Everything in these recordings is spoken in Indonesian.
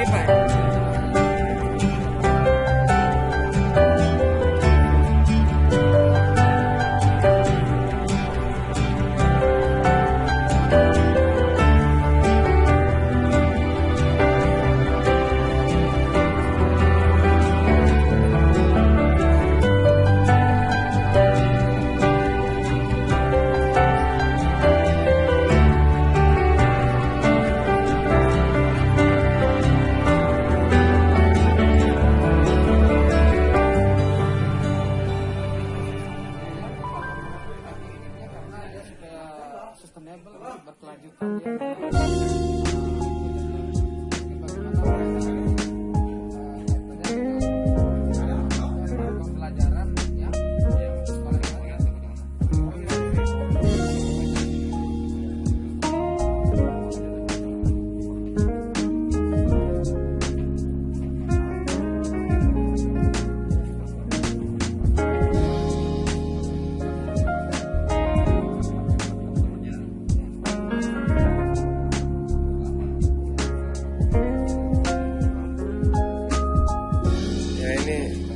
Bye-bye.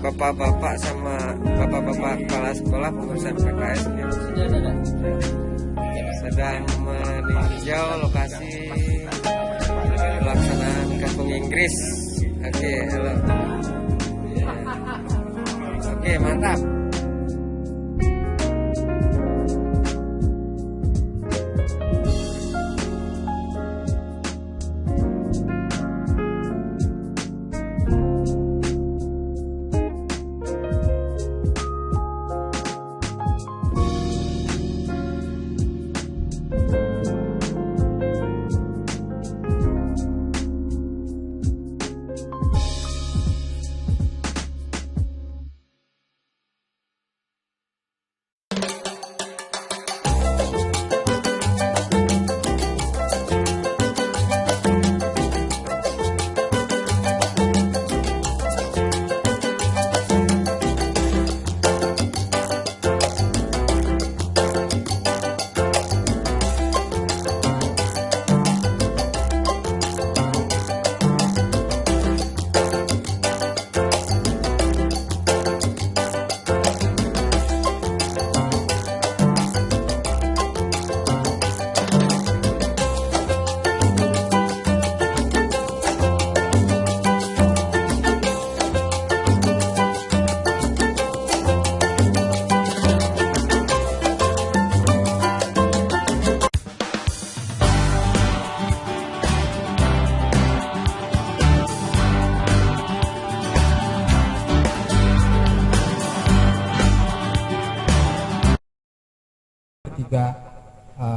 Bapak-bapak sama bapak-bapak kepala sekolah pengurusan PKS sedang meninjau lokasi pelaksanaan Kampung Inggris. Oke, halo. Oke, mantap.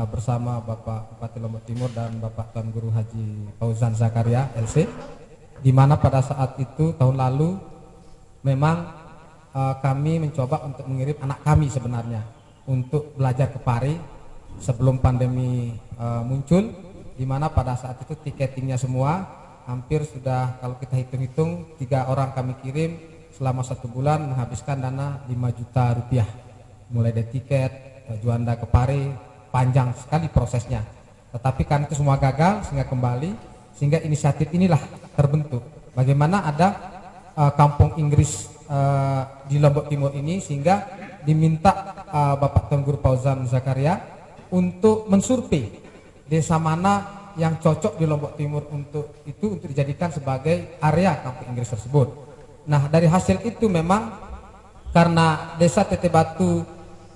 Bersama Bapak Bupati Lombok Timur dan Bapak Tuan Guru Haji Fauzan Zakaria LC, di mana pada saat itu tahun lalu memang kami mencoba untuk mengirim anak kami sebenarnya untuk belajar ke Pare sebelum pandemi muncul, di mana pada saat itu tiketingnya semua hampir sudah, kalau kita hitung-hitung, 3 orang kami kirim selama 1 bulan menghabiskan dana 5 juta rupiah, mulai dari tiket Juanda ke Pare. Panjang sekali prosesnya, tetapi kan itu semua gagal sehingga kembali, sehingga inisiatif inilah terbentuk bagaimana ada Kampung Inggris di Lombok Timur ini, sehingga diminta Bapak Tuan Guru Fauzan Zakaria untuk mensurvei desa mana yang cocok di Lombok Timur untuk dijadikan sebagai area Kampung Inggris tersebut. Nah, dari hasil itu memang karena desa Teteh Batu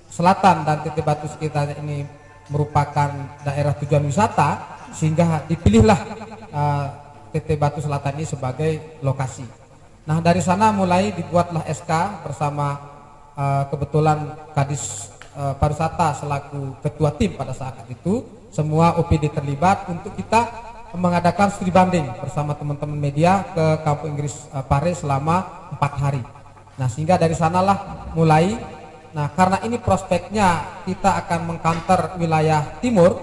Selatan dan Teteh Batu sekitarnya ini merupakan daerah tujuan wisata, sehingga dipilihlah Teteh Batu Selatan ini sebagai lokasi. Nah, dari sana mulai dibuatlah SK bersama kebetulan Kadis Pariwisata selaku ketua tim pada saat itu, semua OPD terlibat untuk kita mengadakan studi banding bersama teman-teman media ke Kampung Inggris Pare selama 4 hari. Nah, sehingga dari sanalah mulai. Nah, karena ini prospeknya kita akan mengkanter wilayah timur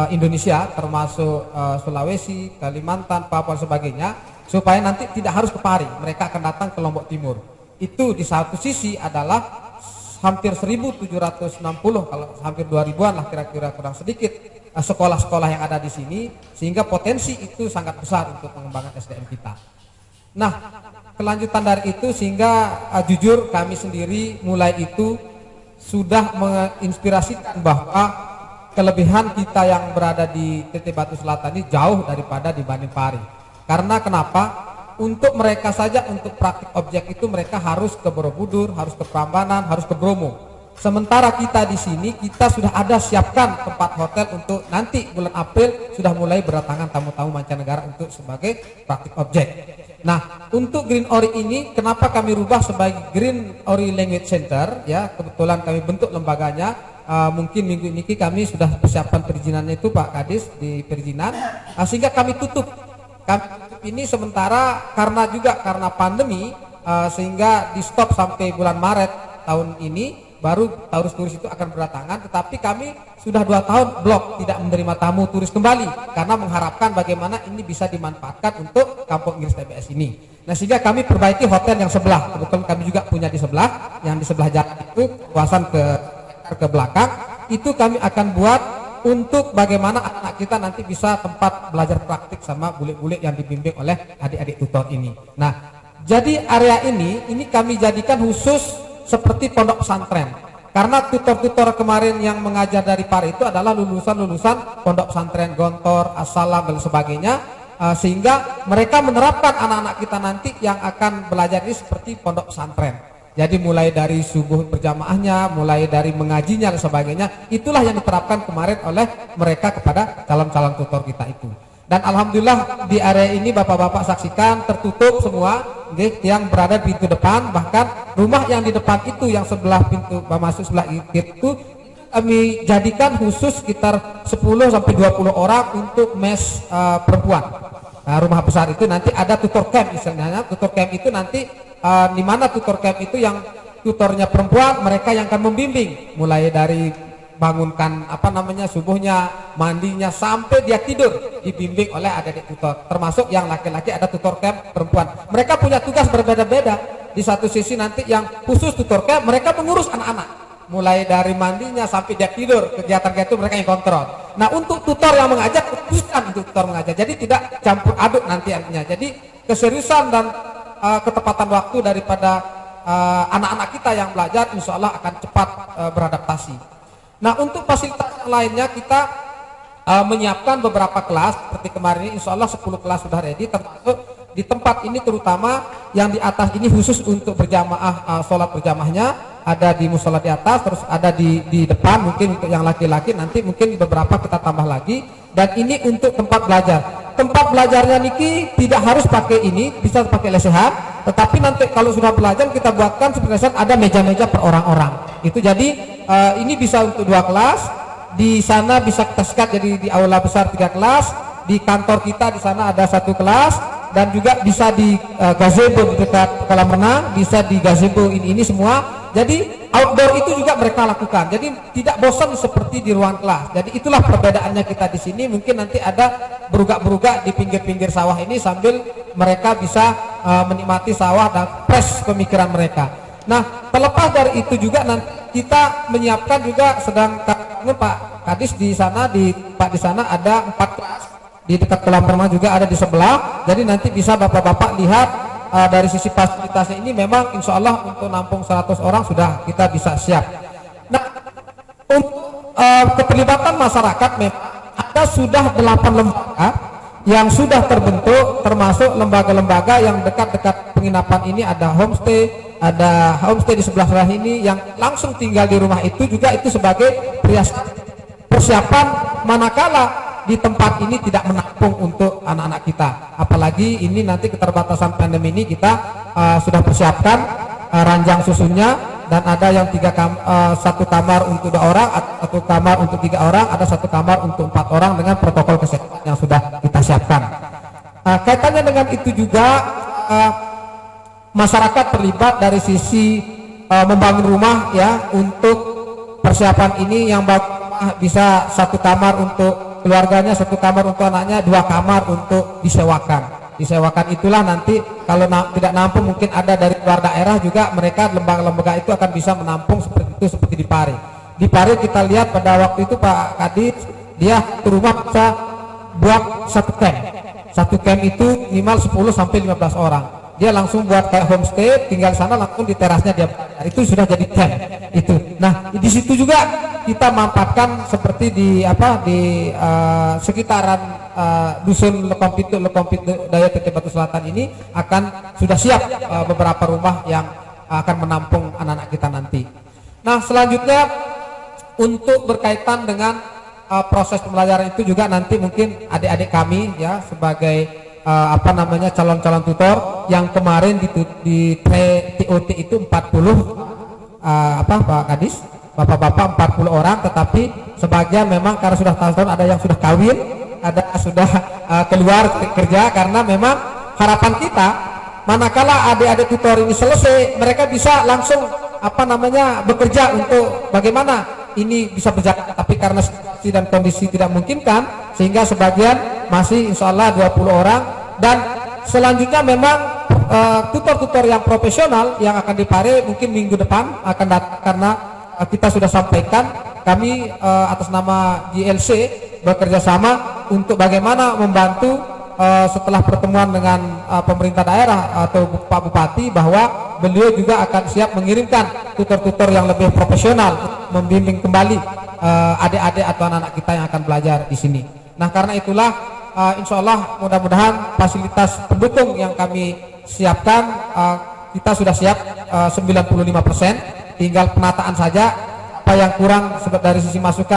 Indonesia, termasuk Sulawesi, Kalimantan, Papua dan sebagainya, supaya nanti tidak harus ke Pare, mereka akan datang ke Lombok Timur. Itu di satu sisi adalah hampir 1.760, kalau hampir 2.000-an lah kira-kira, kurang sedikit sekolah-sekolah yang ada di sini, sehingga potensi itu sangat besar untuk pengembangan SDM kita. Nah, kelanjutan dari itu sehingga jujur kami sendiri mulai itu sudah menginspirasikan bahwa kelebihan kita yang berada di TT Batu Selatan ini jauh daripada dibanding Pari. Karena kenapa? Untuk mereka saja untuk praktik objek itu mereka harus ke Borobudur, harus ke Prambanan, harus ke Bromo. Sementara kita di sini kita sudah ada siapkan tempat hotel untuk nanti bulan April sudah mulai berdatangan tamu-tamu mancanegara untuk sebagai praktik objek. Nah, untuk Green Ori ini kenapa kami rubah sebagai Green Ori Language Center ya, kebetulan kami bentuk lembaganya. Mungkin minggu ini kami sudah persiapan perizinannya itu Pak Kadis di perizinan, sehingga kami tutup ini sementara karena pandemi, sehingga di stop sampai bulan Maret tahun ini. Baru turis itu akan berdatangan, tetapi kami sudah 2 tahun blok tidak menerima tamu turis kembali karena mengharapkan bagaimana ini bisa dimanfaatkan untuk Kampung Inggris TBS ini. Nah, sehingga kami perbaiki hotel yang sebelah, kebetulan kami juga punya di sebelah, yang di sebelah jalan itu kawasan ke belakang, itu kami akan buat untuk bagaimana anak kita nanti bisa tempat belajar praktik sama bule-bule yang dibimbing oleh adik-adik tutor ini. Nah, jadi area ini kami jadikan khusus seperti pondok pesantren, karena tutor-tutor kemarin yang mengajar dari Pari itu adalah lulusan-lulusan pondok pesantren Gontor, As-Salam dan sebagainya, sehingga mereka menerapkan anak-anak kita nanti yang akan belajar ini seperti pondok pesantren. Jadi mulai dari subuh berjamaahnya, mulai dari mengajinya dan sebagainya, itulah yang diterapkan kemarin oleh mereka kepada calon-calon tutor kita itu. Dan alhamdulillah di area ini bapak-bapak saksikan tertutup semua, yang berada di pintu depan, bahkan rumah yang di depan itu yang sebelah pintu masuk sebelah itu kami jadikan khusus sekitar 10 sampai 20 orang untuk mes perempuan. Nah, rumah besar itu nanti ada tutor camp istilahnya. Tutor camp itu nanti di mana tutor camp itu yang tutornya perempuan, mereka yang akan membimbing mulai dari bangunkan subuhnya, mandinya sampai dia tidur dibimbing oleh adik-adik tutor, termasuk yang laki-laki ada tutor camp perempuan. Mereka punya tugas berbeda-beda. Di satu sisi nanti yang khusus tutor camp mereka mengurus anak-anak, mulai dari mandinya sampai dia tidur, kegiatan itu mereka yang kontrol. Nah, untuk tutor yang mengajar khususkan untuk tutor mengajar, jadi tidak campur aduk nanti artinya. Jadi keseriusan dan ketepatan waktu daripada anak-anak kita yang belajar insya Allah akan cepat beradaptasi. Nah, untuk fasilitas yang lainnya kita menyiapkan beberapa kelas seperti kemarin ini insya Allah 10 kelas sudah ready, termasuk di tempat ini terutama yang di atas ini khusus untuk berjamaah, sholat berjamaahnya ada di musola di atas, terus ada di depan mungkin untuk yang laki-laki, nanti mungkin beberapa kita tambah lagi. Dan ini untuk tempat belajar. Tempat belajarnya niki tidak harus pakai ini, bisa pakai lesehan, tetapi nanti kalau sudah belajar kita buatkan seperti ada meja-meja per orang-orang. Itu jadi ini bisa untuk 2 kelas, di sana bisa kita sekat jadi di aula besar 3 kelas, di kantor kita di sana ada 1 kelas, dan juga bisa di gazebo di dekat kolam renang, bisa di gazebo ini semua. Jadi outdoor itu juga mereka lakukan. Jadi tidak bosan seperti di ruang kelas. Jadi itulah perbedaannya kita di sini. Mungkin nanti ada berugak-berugak di pinggir-pinggir sawah ini sambil mereka bisa menikmati sawah dan fresh pemikiran mereka. Nah, terlepas dari itu juga nanti kita menyiapkan juga sedang Pak Kadis di sana di sana ada 4 kelas di dekat kolam renang juga ada di sebelah. Jadi nanti bisa bapak-bapak lihat dari sisi fasilitasnya ini memang insya Allah untuk nampung 100 orang sudah kita bisa siap. Nah, untuk keterlibatan masyarakat memang ada sudah 8 lembaga yang sudah terbentuk, termasuk lembaga-lembaga yang dekat-dekat penginapan ini ada homestay di sebelah ini yang langsung tinggal di rumah itu juga itu sebagai persiapan manakala di tempat ini tidak menampung untuk anak-anak kita. Apalagi ini nanti keterbatasan pandemi ini kita sudah persiapkan ranjang susunnya, dan ada yang 1 kamar untuk 2 orang, 1 kamar untuk 3 orang, ada 1 kamar untuk 4 orang dengan protokol kesehatan yang sudah kita siapkan. Kaitannya dengan itu juga masyarakat terlibat dari sisi membangun rumah ya, untuk persiapan ini yang bisa 1 kamar untuk keluarganya, 1 kamar untuk anaknya, 2 kamar untuk disewakan. Itulah nanti kalau tidak nampung mungkin ada dari luar daerah juga mereka lembaga-lembaga itu akan bisa menampung seperti itu, seperti di Pari. Di Pari kita lihat pada waktu itu Pak Kadis dia ke rumah bisa buat satu camp itu minimal 10 sampai 15 orang. Dia langsung buat kayak homestay, tinggal sana langsung di terasnya dia. Itu sudah jadi camp itu. Nah, di situ juga kita manfaatkan seperti di sekitaran dusun Lekompit Daya Teteh Batu Selatan ini akan sudah siap beberapa rumah yang akan menampung anak-anak kita nanti. Nah, selanjutnya untuk berkaitan dengan proses pembelajaran itu juga nanti mungkin adik-adik kami ya sebagai calon-calon tutor yang kemarin di TOT itu 40 Pak Kadis, bapak-bapak 40 orang, tetapi sebagian memang karena sudah tahun ada yang sudah kawin, ada sudah keluar kerja, karena memang harapan kita manakala adik-adik tutor ini selesai mereka bisa langsung bekerja untuk bagaimana ini bisa berjalan, tapi karena situasi dan kondisi tidak memungkinkan sehingga sebagian masih insya Allah 20 orang, dan selanjutnya memang tutor-tutor yang profesional yang akan dipare mungkin minggu depan akan datang, karena kita sudah sampaikan kami atas nama GLC bekerja sama untuk bagaimana membantu setelah pertemuan dengan pemerintah daerah atau Pak Bupati, bahwa beliau juga akan siap mengirimkan tutor-tutor yang lebih profesional membimbing kembali adik-adik atau anak-anak kita yang akan belajar di sini. Nah, karena itulah insya Allah mudah-mudahan fasilitas pendukung yang kami siapkan kita sudah siap 95%, tinggal penataan saja apa yang kurang dari sisi masukan